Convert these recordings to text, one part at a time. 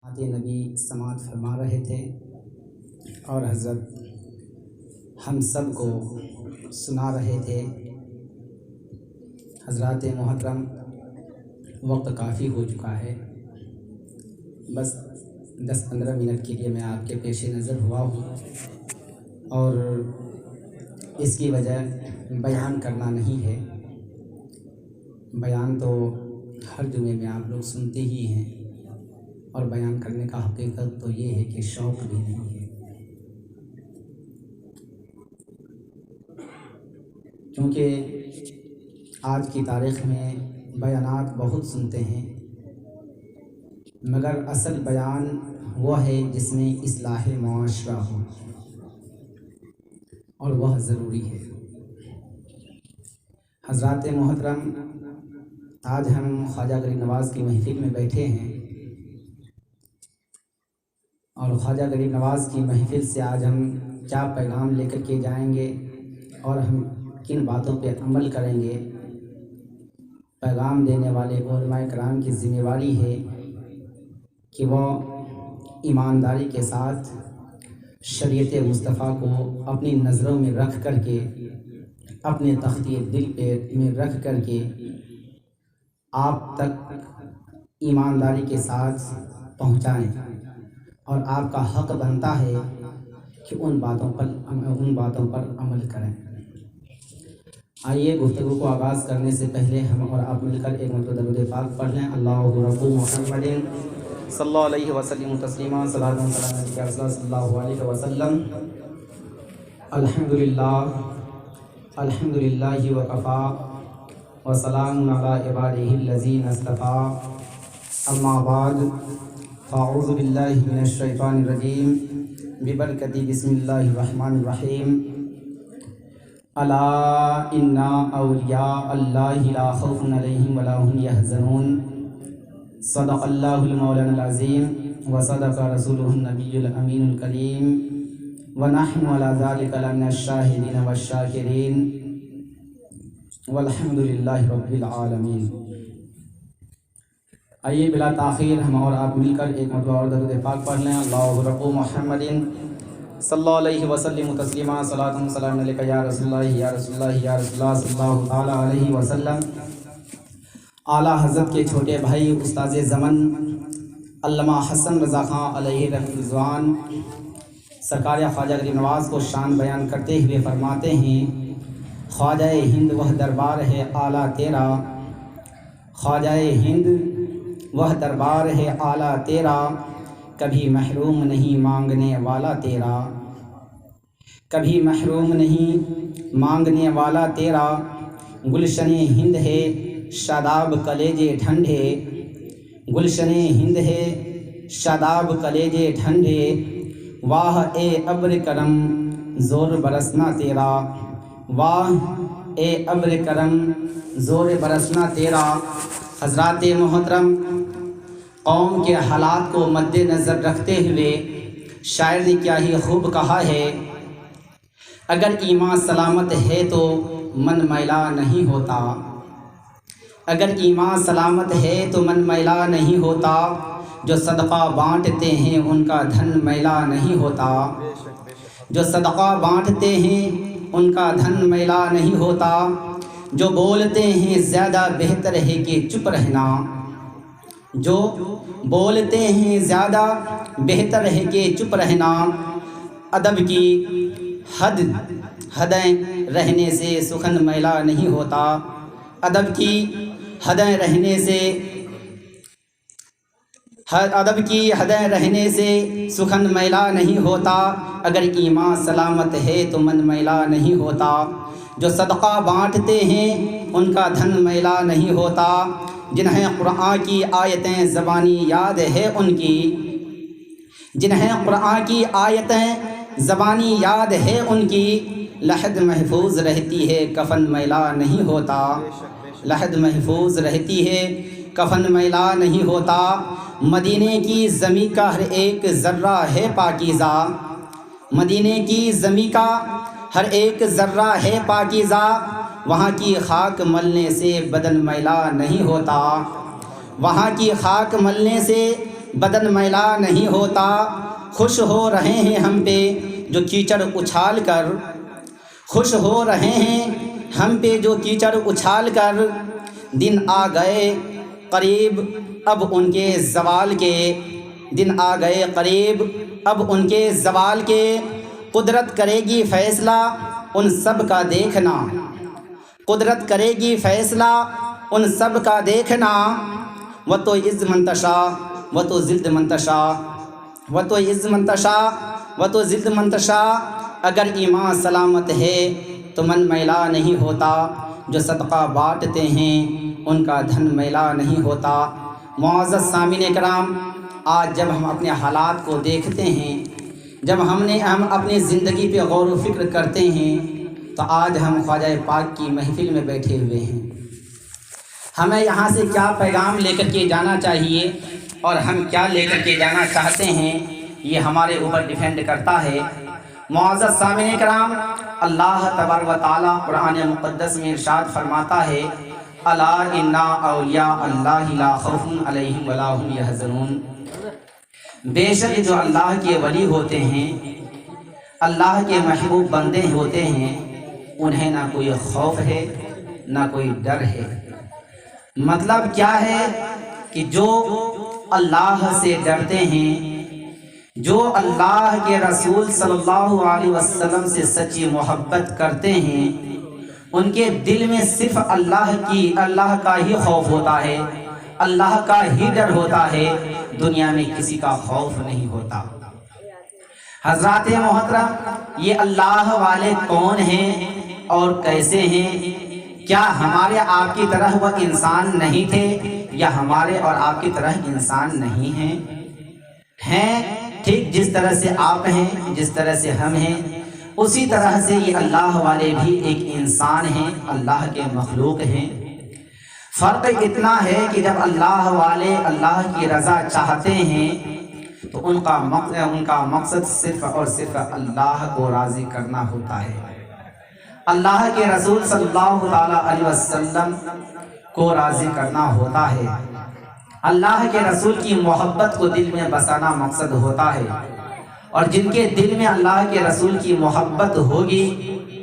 نبی سماعت فرما رہے تھے اور حضرت ہم سب کو سنا رہے تھے۔ حضرات محترم، وقت کافی ہو چکا ہے، بس 10-15 منٹ کے لیے میں آپ کے پیش نظر ہوا ہوں، اور اس کی وجہ بیان کرنا نہیں ہے۔ بیان تو ہر جمعے میں آپ لوگ سنتے ہی ہیں، اور بیان کرنے کا حقیقت تو یہ ہے کہ شوق بھی نہیں ہے، کیونکہ آج کی تاریخ میں بیانات بہت سنتے ہیں، مگر اصل بیان وہ ہے جس میں اصلاح معاشرہ ہو، اور وہ ضروری ہے۔ حضرات محترم، آج ہم خواجہ غریب نواز کی محفل میں بیٹھے ہیں، اور خواجہ غریب نواز کی محفل سے آج ہم کیا پیغام لے کر کے جائیں گے اور ہم کن باتوں پہ عمل کریں گے۔ پیغام دینے والے علماء کرام کی ذمہ داری ہے کہ وہ ایمانداری کے ساتھ شریعت مصطفیٰ کو اپنی نظروں میں رکھ کر کے، اپنے تختی دل میں رکھ کر کے آپ تک ایمانداری کے ساتھ پہنچائیں، اور آپ کا حق بنتا ہے کہ ان باتوں پر عمل کریں۔ آئیے گفتگو کو آغاز کرنے سے پہلے ہم اور آپ مل کر ایک مرتبہ درود پاک پڑھ لیں۔ اللہ رب محمد صلی اللہ علیہ وسلم تسلیما، صلاۃ و سلام علیک یا رسول اللہ صلی اللہ علیہ وسلم۔ الحمدللہ وکفا وسلام علی عبادہ الذین اصطفیٰ، اما بعد فاعوذ باللہ من الشیطان الرجیم، ببرکۃ بسم اللہ الرحمن الرحیم۔ الا ان اولیاء اللہ لا خوف علیہم ولا هم یحزنون، صدق اللہ المولانا العظیم وصدق رسولہ النبی الامین الکریم، ونحن علی ذلک لمن الشاہدین والشاکرین، والحمد للہ رب العالمین۔ آئیے بلا تاخیر ہم اور آپ مل کر ایک مرتبہ اور درود پاک پڑھ لیں۔ اللہ رب محمد صلی اللہ علیہ وسلم تسلیما، صلاۃ و سلام علیک یا رسول اللہ یا رسول اللہ یا رسول اللہ صلی اللہ تعالیٰ علیہ وسلم۔ اعلیٰ حضرت کے چھوٹے بھائی استاذ زمن علامہ حسن رضا خان علیہ رضوان سرکار خواجہ غریب نواز کو شان بیان کرتے ہوئے فرماتے ہیں، خواجہ ہند وہ دربار ہے اعلیٰ تیرا، خواجہ ہند وہ دربار ہے اعلیٰ تیرا، کبھی محروم نہیں مانگنے والا تیرا، کبھی محروم نہیں مانگنے والا تیرا، گلشن ہند ہے شاداب کلیجے ٹھنڈے، گلشن ہند ہے شاداب کلیجے ٹھنڈے، واہ اے ابر کرم زور برسنا تیرا، واہ اے ابر کرم زور برسنا تیرا۔ حضرات محترم، قوم کے حالات کو مد نظر رکھتے ہوئے شاعر نے کیا ہی خوب کہا ہے، اگر ایمان سلامت ہے تو من میلا نہیں ہوتا، اگر ایمان سلامت ہے تو من میلا نہیں ہوتا، جو صدقہ بانٹتے ہیں ان کا دھن میلا نہیں ہوتا، جو صدقہ بانٹتے ہیں ان کا دھن میلا نہیں ہوتا، جو بولتے ہیں زیادہ بہتر ہے کہ چپ رہنا، جو بولتے ہیں زیادہ بہتر ہے کہ چپ رہنا، ادب کی حدیں رہنے سے سخن میلا نہیں ہوتا، ادب کی حدیں رہنے سے سخن میلا نہیں ہوتا، اگر ایمان سلامت ہے تو من میلا نہیں ہوتا، جو صدقہ بانٹتے ہیں ان کا دھن میلا نہیں ہوتا، جنہیں قرآن کی آیتیں زبانی یاد ہے ان کی، جنہیں قرآن کی آیتیں زبانی یاد ہے ان کی، لحد محفوظ رہتی ہے کفن میلا نہیں ہوتا، لحد محفوظ رہتی ہے کفن میلا نہیں ہوتا، مدینے کی زمین کا ہر ایک ذرہ ہے پاکیزہ، مدینے کی زمین کا ہر ایک ذرہ ہے پاکیزہ، وہاں کی خاک ملنے سے بدن میلا نہیں ہوتا، وہاں کی خاک ملنے سے بدن میلا نہیں ہوتا، خوش ہو رہے ہیں ہم پہ جو کیچڑ اچھال کر، خوش ہو رہے ہیں ہم پہ جو کیچڑ اچھال کر، دن آ گئے قریب اب ان کے زوال کے، دن آ گئے قریب اب ان کے زوال کے، قدرت کرے گی فیصلہ ان سب کا دیکھنا، قدرت کرے گی فیصلہ ان سب کا دیکھنا، وہ تو عز منتشا وہ تو ضد منتشا، وہ تو عز منتشا وہ تو ضد منتشا، اگر ایمان سلامت ہے تو من میلا نہیں ہوتا، جو صدقہ بانٹتے ہیں ان کا دھن میلا نہیں ہوتا۔ معزز سامعین کرام، آج جب ہم اپنے حالات کو دیکھتے ہیں، جب ہم اپنی زندگی پہ غور و فکر کرتے ہیں، تو آج ہم خواجہ پاک کی محفل میں بیٹھے ہوئے ہیں۔ ہمیں یہاں سے کیا پیغام لے کر کے جانا چاہیے اور ہم کیا لے کر کے جانا چاہتے ہیں، یہ ہمارے اوپر ڈیپینڈ کرتا ہے۔ معزز سامعین کرام، اللہ تبارک و تعالیٰ قرآن مقدس میں ارشاد فرماتا ہے، الا ان اولیاء اللہ لا خوف علیہم ولا هم یحزنون، بے شک جو اللہ کے ولی ہوتے ہیں، اللہ کے محبوب بندے ہوتے ہیں، انہیں نہ کوئی خوف ہے نہ کوئی ڈر ہے۔ مطلب کیا ہے کہ جو اللہ سے ڈرتے ہیں، جو اللہ کے رسول صلی اللہ علیہ وسلم سے سچی محبت کرتے ہیں، ان کے دل میں صرف اللہ کا ہی خوف ہوتا ہے، اللہ کا ہی ڈر ہوتا ہے، دنیا میں کسی کا خوف نہیں ہوتا۔ حضرات محترم، یہ اللہ والے کون ہیں اور کیسے ہیں؟ کیا ہمارے آپ کی طرح وہ انسان نہیں تھے یا ہمارے اور آپ کی طرح انسان نہیں ہیں؟ ہیں، ٹھیک جس طرح سے آپ ہیں، جس طرح سے ہم ہیں، اسی طرح سے یہ اللہ والے بھی ایک انسان ہیں، اللہ کے مخلوق ہیں۔ فرق اتنا ہے کہ جب اللہ والے اللہ کی رضا چاہتے ہیں تو ان کا مقصد صرف اور صرف اللہ کو راضی کرنا ہوتا ہے، اللہ کے رسول صلی اللہ تعالیٰ علیہ وسلم کو راضی کرنا ہوتا ہے، اللہ کے رسول کی محبت کو دل میں بسانا مقصد ہوتا ہے، اور جن کے دل میں اللہ کے رسول کی محبت ہوگی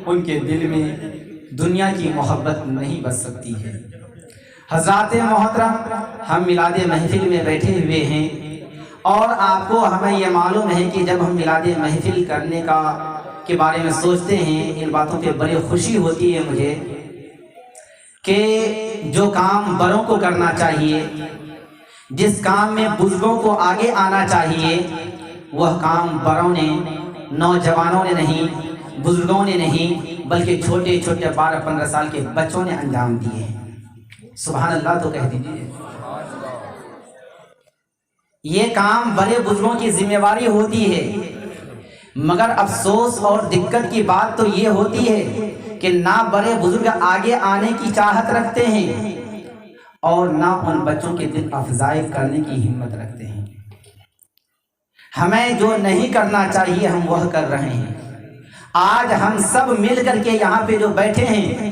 ان کے دل میں دنیا کی محبت نہیں بس سکتی ہے۔ حضرات محترم، ہم میلاد محفل میں بیٹھے ہوئے ہیں، اور آپ کو ہمیں یہ معلوم ہے کہ جب ہم میلاد محفل کرنے کے بارے میں سوچتے ہیں، ان باتوں پہ بڑی خوشی ہوتی ہے مجھے کہ جو کام بڑوں کو کرنا چاہیے، جس کام میں بزرگوں کو آگے آنا چاہیے، وہ کام بڑوں نے، نوجوانوں نے نہیں، بزرگوں نے نہیں، بلکہ چھوٹے چھوٹے 12-15 سال کے بچوں نے انجام دیے ہیں۔ سبحان اللہ تو کہہ دیجیے۔ یہ کام بڑے بزرگوں کی ذمہ داری ہوتی ہے، مگر افسوس اور دقت کی بات تو یہ ہوتی ہے کہ نہ بڑے بزرگ آگے آنے کی چاہت رکھتے ہیں اور نہ ان بچوں کے دل افزائی کرنے کی ہمت رکھتے ہیں۔ ہمیں جو نہیں کرنا چاہیے ہم وہ کر رہے ہیں۔ آج ہم سب مل کر کے یہاں پہ جو بیٹھے ہیں،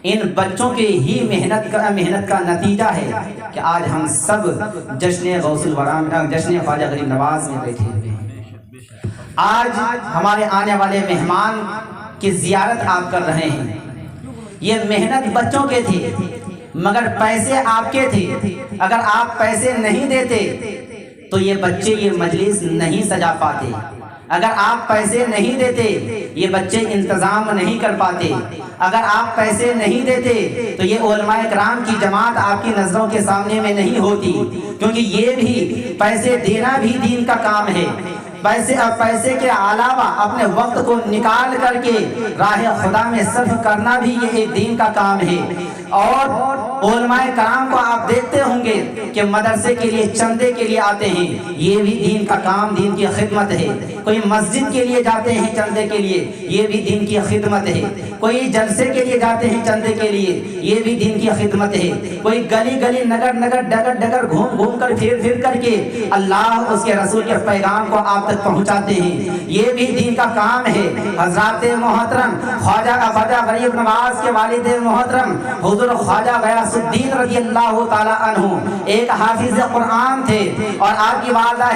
ان بچوں کے ہی محنت کا نتیجہ ہے کہ آج ہم سب جشن غوث الورا، جشن خواجہ غریب نواز میں بیٹھے ہوئے ہیں۔ آج ہمارے آنے والے مہمان کی زیارت آپ کر رہے ہیں۔ یہ محنت بچوں کے تھے مگر پیسے آپ کے تھے۔ اگر آپ پیسے نہیں دیتے تو یہ بچے یہ مجلس نہیں سجا پاتے، اگر آپ پیسے نہیں دیتے یہ بچے انتظام نہیں کر پاتے، اگر آپ پیسے نہیں دیتے تو یہ علماء کرام کی جماعت آپ کی نظروں کے سامنے میں نہیں ہوتی، کیونکہ یہ بھی پیسے دینا بھی دین کا کام ہے۔ پیسے کے علاوہ اپنے وقت کو نکال کر کے راہ خدا میں صرف کرنا بھی یہ ایک دین کا کام ہے۔ اور علماء کرام کو آپ دیکھتے ہوں گے کہ مدرسے کے لیے چندے کے لیے آتے ہیں، یہ بھی دین کا کام، دین کی خدمت ہے۔ کوئی مسجد کے لیے جاتے ہیں چندے کے لیے، یہ بھی دین کی خدمت ہے۔ کوئی جلسے کے لیے جاتے ہیں چندے کے لیے، یہ بھی دین کی خدمت ہے۔ کوئی گلی گلی نگر نگر ڈگر ڈگر گھوم گھوم کر پھر کر کے اللہ اس کے رسول کے پیغام کو آپ تک پہنچاتے ہیں، یہ بھی دین کا کام ہے۔ حضرات محترم، خواجہ غریب نواز کے والد محترم حضور حضور خواجہ غیاث الدین رضی اللہ تعالی عنہ ایک حافظ قرآن تھے، اور آپ کی والدہ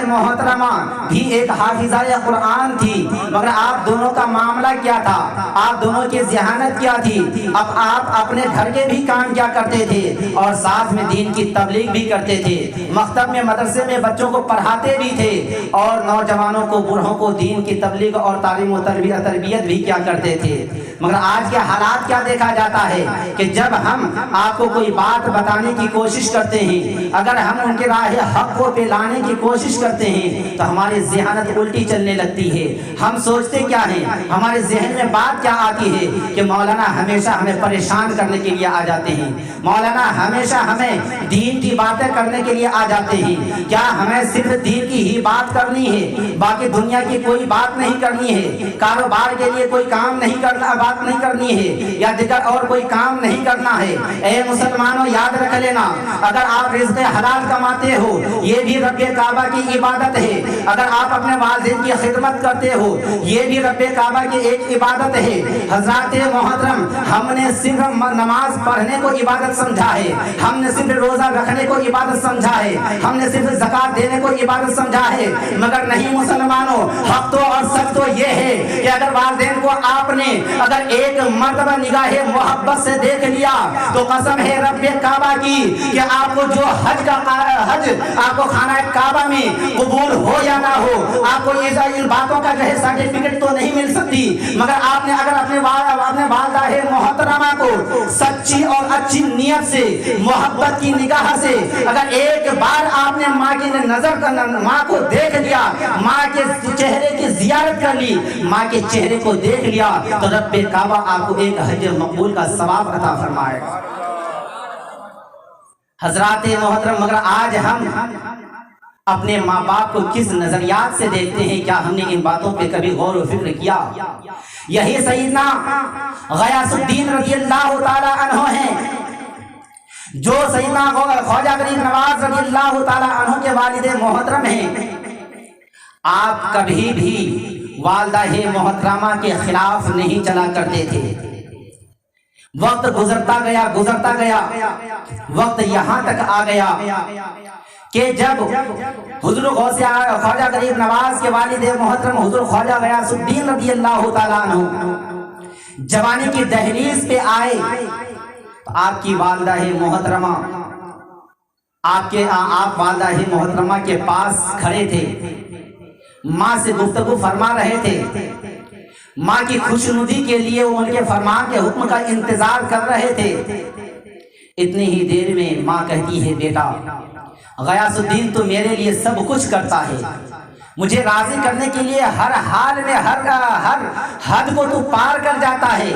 محترمہ بھی ایک حافظہ قرآن تھی، مگر آپ دونوں کا معاملہ کیا تھا؟ آپ دونوں کی ذہانت کیا تھی؟ اب آپ اپنے گھر کے بھی کام کیا کرتے تھے اور ساتھ میں دین کی تبلیغ بھی کرتے تھے، مکتب میں مدرسے میں بچوں کو پڑھاتے بھی تھے، اور نوجوانوں کو بوڑھوں کو دین کی تبلیغ اور تعلیم و تربیت بھی کیا کرتے تھے۔ مگر آج کے حالات کیا دیکھا جاتا ہے کہ جب ہم آپ کو کوئی بات بتانے کی کوشش کرتے ہیں، اگر ہم ان کے راہ حق کو پہ لانے کی کوشش کرتے ہیں تو ہماری ذہانت الٹی چلنے لگتی ہے۔ ہم سوچتے کیا ہیں، ہمارے ذہن میں بات کیا آتی ہے کہ مولانا ہمیشہ ہمیں پریشان کرنے کے لیے آ جاتے ہیں، مولانا ہمیشہ ہمیں دین کی باتیں کرنے کے لیے آ جاتے ہیں۔ کیا ہمیں صرف دین کی ہی بات کرنی ہے، باقی دنیا کی کوئی بات نہیں کرنی ہے؟ کاروبار کے لیے کوئی کام نہیں کرنا، بات نہیں کرنی ہے، یا دیگر اور کوئی کام نہیں کرنا ہے؟ اے مسلمانوں، یاد رکھ لینا، اگر آپ رزق حلال کماتے ہو یہ بھی رب کعبہ کی عبادت ہے، اگر آپ اپنے والدین کی خدمت کرتے ہو یہ بھی رب کعبہ کی ایک عبادت ہے۔ حضرات محترم، ہم نے صرف نماز پڑھنے کو عبادت سمجھا ہے، ہم نے صرف روزہ رکھنے کو عبادت سمجھا ہے، ہم نے صرف زکوٰۃ دینے کو عبادت سمجھا ہے، مگر نہیں مسلمانوں، حق تو اور سچ تو یہ ہے کہ اگر والدین کو آپ نے اگر ایک مرتبہ نگاہ محبت سے دیکھ لیا تو قسم ہے رب کعبہ کی کہ آپ کو جو حج آپ کو خانہ کعبہ میں قبول ہو یا نہ ہو، آپ کو ان باتوں کا جو ہے سرٹیفکیٹ تو نہیں مل سکتی، مگر آپ نے اگر اپنے والدہ محترمہ کو سچی اور اچھی نیت سے محبت کی نگاہ سے اگر ایک بار آپ نے ماں کی ماں کو دیکھ لیا، ماں کے چہرے کی زیارت کر لی، ماں کے چہرے کو دیکھ لیا تو رب کعبہ آپ کو ایک حج مقبول کا ثواب عطا فرمائے گا۔ حضرات محترم، مگر آج ہم اپنے ماں باپ کو کس نظریات سے دیکھتے ہیں؟ کیا ہم نے ان باتوں پہ کبھی غور و فکر کیا؟ یہی سیدنا غیاث الدین رضی اللہ تعالی عنہ ہیں جو سیدنا خواجہ غریب نواز رضی اللہ تعالی عنہ کے والد محترم ہیں۔ آپ کبھی بھی والدہ محترمہ کے خلاف نہیں چلا کرتے تھے۔ وقت گزرتا گیا، وقت یہاں تک آ گیا کہ جب حضور خواجہ غریب نواز کے والد محترم حضور خواجہ غیاث الدین رضی اللہ تعالیٰ عنہ جوانی کی دہلیز پہ آئے تو آپ کی والدہ محترمہ آپ والدہ محترمہ کے پاس کھڑے تھے، ماں سے گفتگو فرما رہے تھے، ماں کی خوشنودی کے لیے وہ ان کے فرمان کے حکم کا انتظار کر رہے تھے۔ اتنی ہی دیر میں ماں کہتی ہے، بیٹا غیاث الدین تو میرے لیے سب کچھ کرتا ہے، مجھے راضی کرنے کے لیے ہر حال میں ہر حد کو تو پار کر جاتا ہے،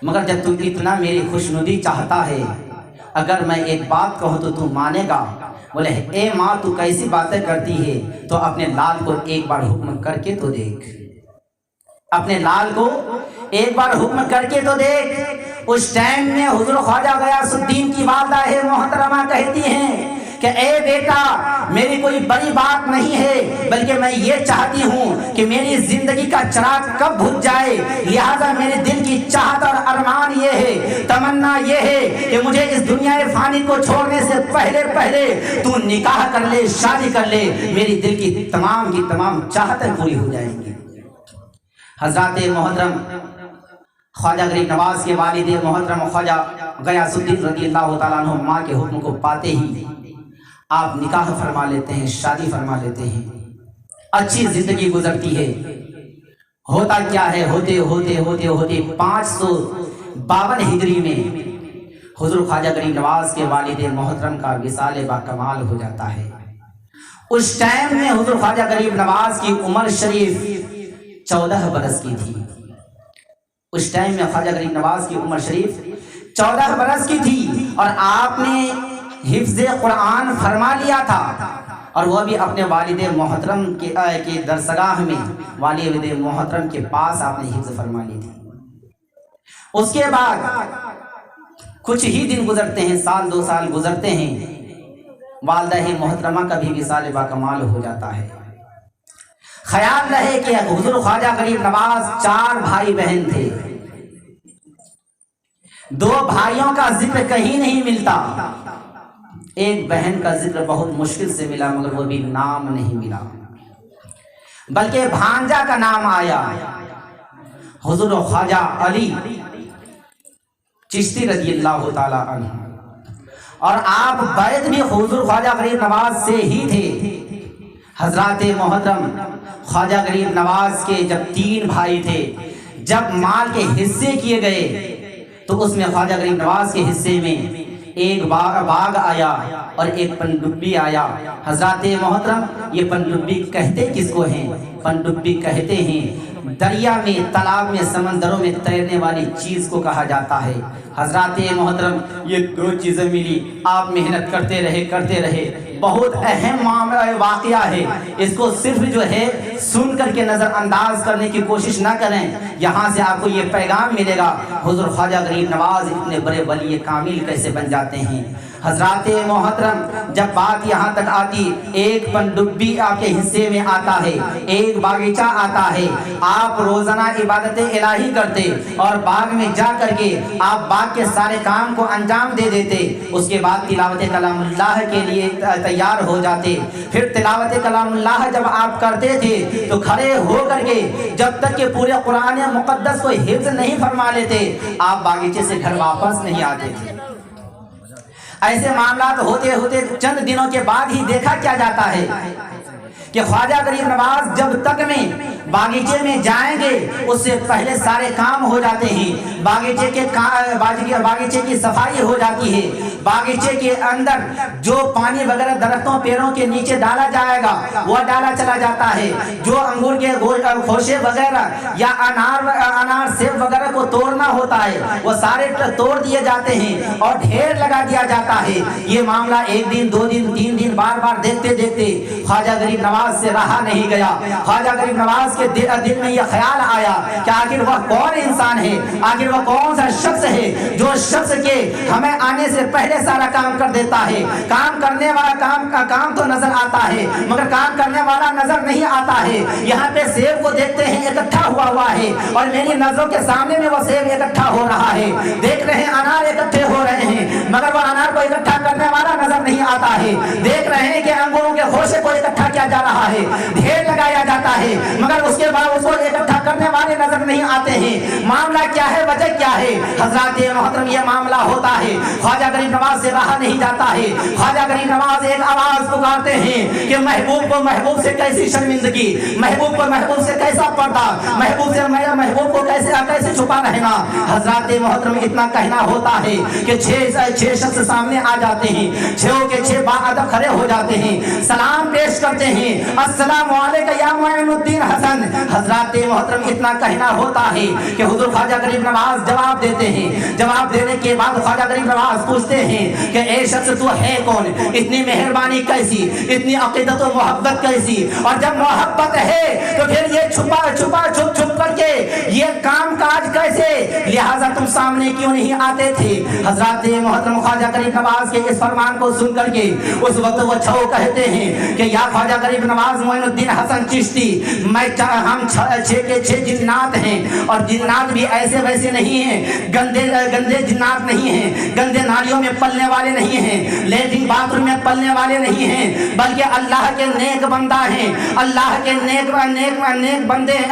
مگر جب تو اتنا میری خوشنودی چاہتا ہے، اگر میں ایک بات کہوں تو تو مانے گا؟ بولے اے ماں تو کیسی باتیں کرتی ہے، تو اپنے لال کو ایک بار حکم کر کے تو دیکھ، اپنے لال کو ایک بار حکم کر کے تو دیکھ۔ اس ٹائم میں حضور خواجہ غیاث الدین کی والدہ محترمہ کہتی ہیں کہ اے بیٹا میری کوئی بڑی بات نہیں ہے، بلکہ میں یہ چاہتی ہوں کہ میری زندگی کا چراغ کب بجھ جائے، لہذا میرے دل کی چاہت اور ارمان یہ ہے، تمنا یہ ہے کہ مجھے اس دنیا فانی کو چھوڑنے سے پہلے تو نکاح کر لے، شادی کر لے، میری دل کی تمام چاہتیں پوری ہو جائیں گی۔ حضرات محترم، خواجہ غریب نواز کے والد محترم خواجہ غیاث الدین رضی اللہ تعالیٰ عنہ ماں کے حکم کو پاتے ہی آپ نکاح فرما لیتے ہیں، شادی فرما لیتے ہیں، اچھی زندگی گزرتی ہے۔ ہوتا کیا ہے، ہوتے 552 ہجری میں حضور خواجہ غریب نواز کے والد محترم کا وصال با کمال ہو جاتا ہے۔ اس ٹائم میں حضور خواجہ غریب نواز کی عمر شریف 14 برس کی تھی۔ اس ٹائم میں خواجہ غریب نواز کی عمر شریف 14 برس کی تھی، اور آپ نے حفظ قرآن فرما لیا تھا، اور وہ بھی اپنے والد محترم کے درسگاہ میں والد محترم کے پاس آپ نے حفظ فرما لی تھی۔ اس کے بعد کچھ ہی دن گزرتے ہیں، سال 2 سال گزرتے ہیں، والدہ محترمہ کا بھی وصال با کمال ہو جاتا ہے۔ خیال رہے کہ حضور خواجہ غریب نواز 4 بھائی بہن تھے، دو بھائیوں کا ذکر کہیں نہیں ملتا، ایک بہن کا ذکر بہت مشکل سے ملا، مگر وہ بھی نام نہیں ملا، بلکہ بھانجا کا نام آیا، حضور خواجہ علی چشتی رضی اللہ تعالی عنہ، اور آپ بیعت بھی حضور خواجہ غریب نواز سے ہی تھے۔ حضرات محترم خواجہ غریب نواز کے جب 3 بھائی تھے، جب مال کے حصے کیے گئے تو اس میں خواجہ غریب نواز کے حصے میں ایک باغ آیا اور ایک پنڈبی آیا۔ حضرات محترم یہ پنڈبی کہتے کس کو ہیں؟ پنڈبی کہتے ہیں دریا میں، تالاب میں، سمندروں میں تیرنے والی چیز کو کہا جاتا ہے۔ حضرات محترم یہ 2 چیزیں ملی، آپ محنت کرتے رہے، بہت اہم واقعہ ہے، اس کو صرف جو ہے سن کر کے نظر انداز کرنے کی کوشش نہ کریں۔ یہاں سے آپ کو یہ پیغام ملے گا حضور خواجہ غریب نواز اتنے بڑے ولی کامل کیسے بن جاتے ہیں۔ حضرات محترم جب بات یہاں تک آتی، ایک پنڈبی آپ کے حصے میں آتا ہے، ایک باغیچہ آتا ہے، آپ روزانہ عبادت الہی کرتے اور باغ میں جا کر کے آپ باغ کے سارے کام کو انجام دے دیتے، اس کے بعد تلاوت کلام اللہ کے لیے تیار ہو جاتے۔ پھر تلاوت کلام اللہ جب آپ کرتے تھے تو کھڑے ہو کر کے جب تک کہ پورے قرآن مقدس کو حفظ نہیں فرما لیتے، آپ باغیچے سے گھر واپس نہیں آتے تھے۔ ایسے معاملات ہوتے ہوتے چند دنوں کے بعد ہی دیکھا کیا جاتا ہے کہ خواجہ غریب نواز جب تک میں باغیچے میں جائیں گے اس سے پہلے سارے کام ہو جاتے ہیں، باغیچے کی صفائی ہو جاتی ہے، باغیچے کے اندر جو پانی وغیرہ درختوں پیڑوں کے نیچے ڈالا جائے گا وہ ڈالا چلا جاتا ہے، جو انگور کے خوشے وغیرہ یا انار سیب وغیرہ کو توڑنا ہوتا ہے وہ سارے توڑ دیے جاتے ہیں اور ڈھیر لگا دیا جاتا ہے۔ یہ معاملہ 1 دن 2 دن 3 دن بار بار دیکھتے دیکھتے خواجہ غریب نواز سے رہا نہیں گیا۔ خواجہ غریب نواز کے دل میں یہ خیال آیا کہ آخر وہ کون انسان ہے، آخر وہ کون سا شخص ہے جو شخص کے ہمیں آنے سے پہلے سارا کام کر دیتا ہے۔ کام کرنے والا کام تو نظر آتا ہے مگر کام کرنے والا نظر نہیں آتا ہے۔ یہاں پہ سیب کو دیکھتے ہیں اکٹھا ہوا ہے اور میری نظروں کے سامنے میں وہ سیب اکٹھا ہو رہا ہے، دیکھ رہے ہیں انار اکٹھے ہو رہے ہیں مگر وہ انار کو اکٹھا کرنے والا نظر نہیں آتا ہے، دیکھ رہے ہیں کہ انگوروں کے خوشے کو اکٹھا کیا جا رہا ہے، ڈھیر لگایا جاتا ہے مگر اس کے بعد اس کو اکٹھا کرنے والے نظر نہیں آتے ہیں۔ معاملہ کیا ہے، وجہ کیا ہے؟ حضرات محترم یہ معاملہ ہوتا ہے، خواجہ غریب نواز سے رہا نہیں جاتا ہے۔ خواجہ غریب نواز ایک آواز پکارتے ہیں کہ محبوب کو محبوب سے کیسی شرمندگی، محبوب کو محبوب سے کیسا پردہ، محبوب سے محبوب کو کیسے چھپا رہنا۔ حضرات محترم اتنا کہنا ہوتا ہے کہ 6 شخص سامنے آ جاتے ہیں، 6 کے 6 باادب کھڑے ہو جاتے ہیں، سلام پیش کرتے ہیں، السلام علیکم یا معین الدین حسن۔ حضرات محترم اتنا کہنا ہوتا ہے کہ حضور خواجہ غریب نواز جواب دیتے ہیں، جواب دینے کے بعد خواجہ غریب نواز پوچھتے ہیں کہ اے شخص تو ہے کون، اتنی مہربانی کیسی، اتنی عقیدت و محبت کیسی، اور جب محبت ہے تو پھر یہ چھپ کر کے یہ کام کاج کیسے، لہٰذا تم سامنے کیوں نہیں آتے تھے۔ حضرات محترم خواجہ غریب نواز کے اس فرمان کو سن کر کے اس وقت وہ 6 کہتے ہیں کہ یا خواجہ غریب نواز معین الدین حسن چشتی، ہم 6 کے 6 جنات ہیں اور جنات بھی ایسے ویسے نہیں ہیں، گندے جنات نہیں ہیں، گندے نالیوں میں پلنے والے نہیں ہیں، لیٹرین باتھ روم میں پلنے والے نہیں ہیں، بلکہ اللہ کے نیک بندہ ہیں، اللہ کے نیک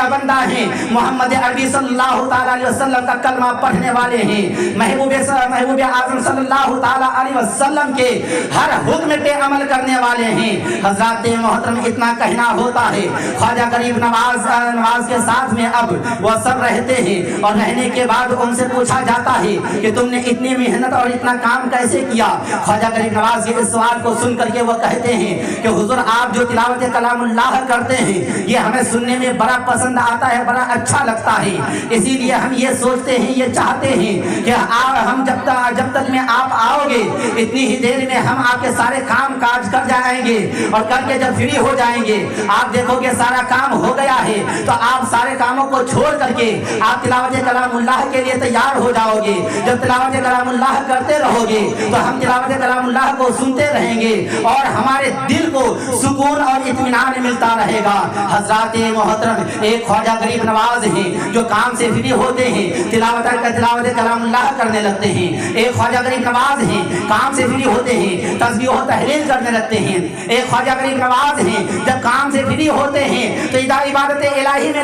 بندہ ہیں، محمد عربی صلی اللہ تعالیٰ علیہ وسلم کا کلمہ پڑھنے والے ہیں، محبوب اعظم صلی اللہ تعالیٰ علیہ وسلم کے ہر حکم پہ عمل کرنے والے ہیں۔ حضرات محترم اتنا کہنا ہوتا ہے، خواجہ غریب نواز کے ساتھ میں اب وہ سب رہتے ہیں اور رہنے کے بعد ان سے پوچھا جاتا ہے کہ تم نے اتنی محنت اور اتنا کام کیسے کیا۔ خواجہ غریب نواز کے اس سوال کو سن کر کے وہ کہتے ہیں کہ حضور آپ جو تلاوت کلام اللہ کرتے ہیں یہ ہمیں سننے میں بڑا پسند آتا ہے، بڑا اچھا لگتا ہے، اسی لیے ہم یہ سوچتے ہیں، یہ چاہتے ہیں کہ ہم جب تک میں آپ آؤ گے اتنی ہی دیر میں ہم آپ کے سارے کام کاج کر جائیں گے اور کر کے جب فری ہو جائیں گے آپ دیکھو گے سارا کام ہو گیا ہے تو آپ سارے کاموں کو چھوڑ چھوڑ کر کے آپ تلاوت کلام اللہ کے لیے تیار ہو جاؤ گے. جب تلاوت کلام اللہ کرتے رہو گے تو ہم تلاوت کلام اللہ کو سنتے رہیں گے اور ہمارے دل کو سکون اور اطمینان ملتا رہے گا. حضرات محترم ایک خواجہ غریب نواز ہیں جو کام سے فری ہوتے ہیں تلاوت کلام اللہ کرنے لگتے ہیں. ایک خواجہ غریب نواز ہیں کام سے فری ہوتے ہیں تسبیح و تحلیل کرنے لگتے ہیں. ایک خواجہ غریب نواز ہیں جب کام سے فری ہوتے ہیں تو عبادت الہی میں